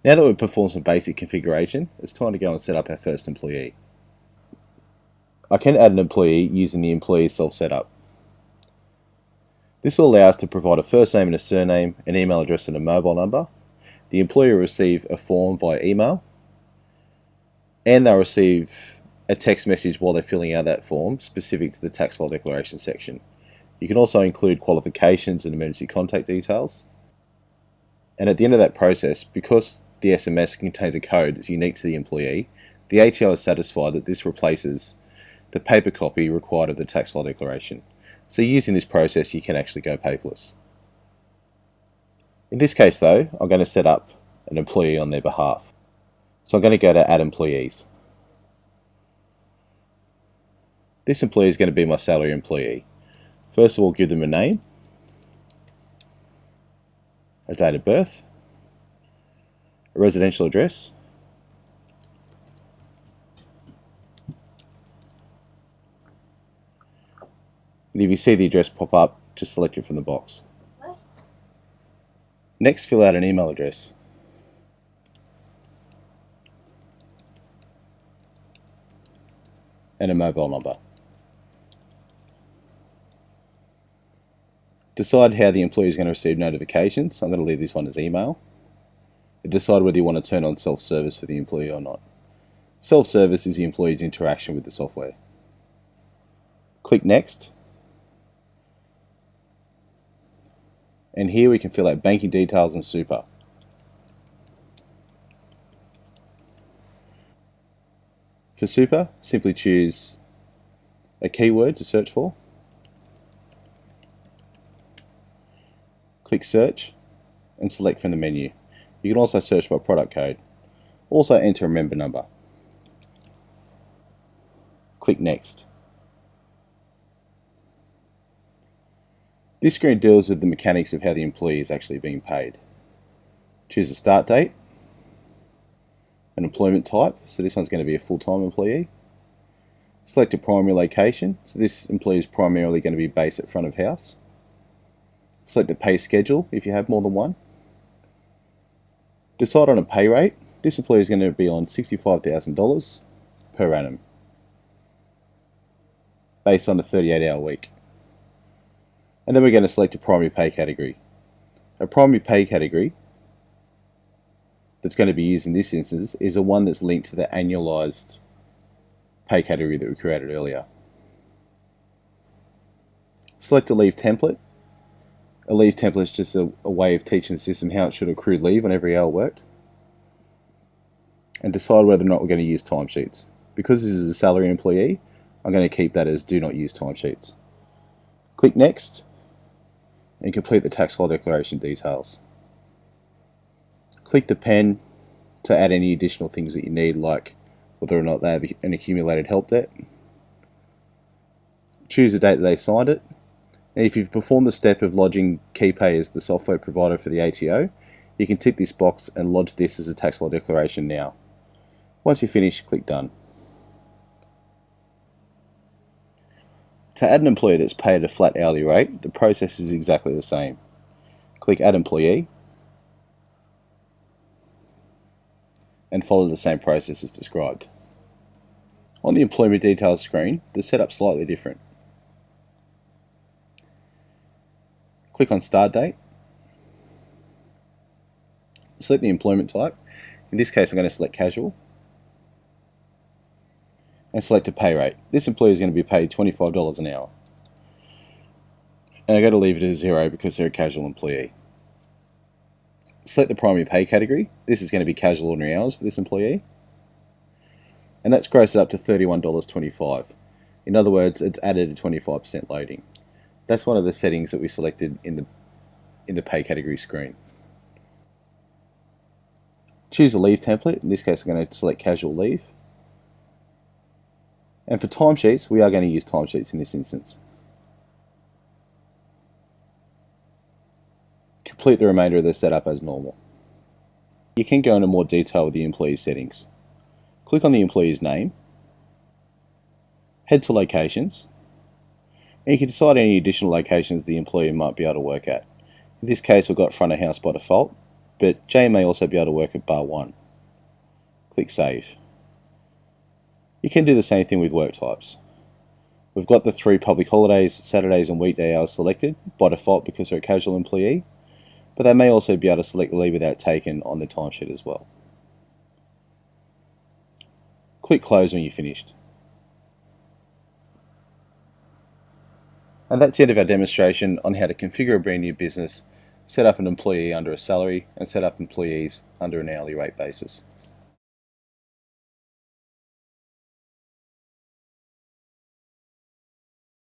Now that we've performed some basic configuration, it's time to go and set up our first employee. I can add an employee using the employee self-setup. This will allow us to provide a first name and a surname, an email address and a mobile number. The employee will receive a form via email, and they'll receive a text message while they're filling out that form specific to the tax file declaration section. You can also include qualifications and emergency contact details. And at the end of that process, because the SMS contains a code that's unique to the employee, the ATO is satisfied that this replaces the paper copy required of the tax file declaration. So using this process, you can actually go paperless. In this case though, I'm going to set up an employee on their behalf. So I'm going to go to Add Employees. This employee is going to be my salary employee. First of all, give them a name, a date of birth, a residential address, and if you see the address pop up, just select it from the box. Next, fill out an email address. And a mobile number. Decide how the employee is going to receive notifications. I'm going to leave this one as email. And decide whether you want to turn on self-service for the employee or not. Self-service is the employee's interaction with the software. Click Next. And here we can fill out banking details and super. For super, simply choose a keyword to search for. Click Search and select from the menu. You can also search by product code. Also enter a member number. Click Next. This screen deals with the mechanics of how the employee is actually being paid. Choose a start date, an employment type, so this one's going to be a full-time employee. Select a primary location, so this employee is primarily going to be based at front of house. Select a pay schedule if you have more than one. Decide on a pay rate. This employee is going to be on $65,000 per annum, based on a 38-hour week. And then we're going to select a primary pay category. A primary pay category that's going to be used in this instance is the one that's linked to the annualized pay category that we created earlier. Select a leave template. A leave template is just a way of teaching the system how it should accrue leave on every hour worked. And decide whether or not we're going to use timesheets. Because this is a salary employee, I'm going to keep that as do not use timesheets. Click Next and complete the tax file declaration details. Click the pen to add any additional things that you need, like whether or not they have an accumulated help debt. Choose the date that they signed it. And if you've performed the step of lodging KeyPay as the software provider for the ATO, you can tick this box and lodge this as a tax file declaration now. Once you're finished, click Done. To add an employee that's paid at a flat hourly rate, the process is exactly the same. Click Add Employee and follow the same process as described. On the employment details screen, the setup's slightly different. Click on Start Date. Select the employment type. In this case, I'm going to select Casual. And select a pay rate. This employee is going to be paid $25 an hour. And I'm going to leave it as 0 because they're a casual employee. Select the primary pay category. This is going to be casual ordinary hours for this employee. And that's grossed up to $31.25. In other words, it's added a 25% loading. That's one of the settings that we selected in the pay category screen. Choose a leave template. In this case, I'm going to select casual leave. And for timesheets, we are going to use timesheets in this instance. Complete the remainder of the setup as normal. You can go into more detail with the employee settings. Click on the employee's name, head to locations, and you can decide any additional locations the employee might be able to work at. In this case, we've got front of house by default, but Jane may also be able to work at bar 1. Click Save. You can do the same thing with work types. We've got the 3 public holidays, Saturdays and weekday hours selected by default because they're a casual employee, but they may also be able to select leave without taken on the timesheet as well. Click Close when you're finished. And that's the end of our demonstration on how to configure a brand new business, set up an employee under a salary, and set up employees under an hourly rate basis.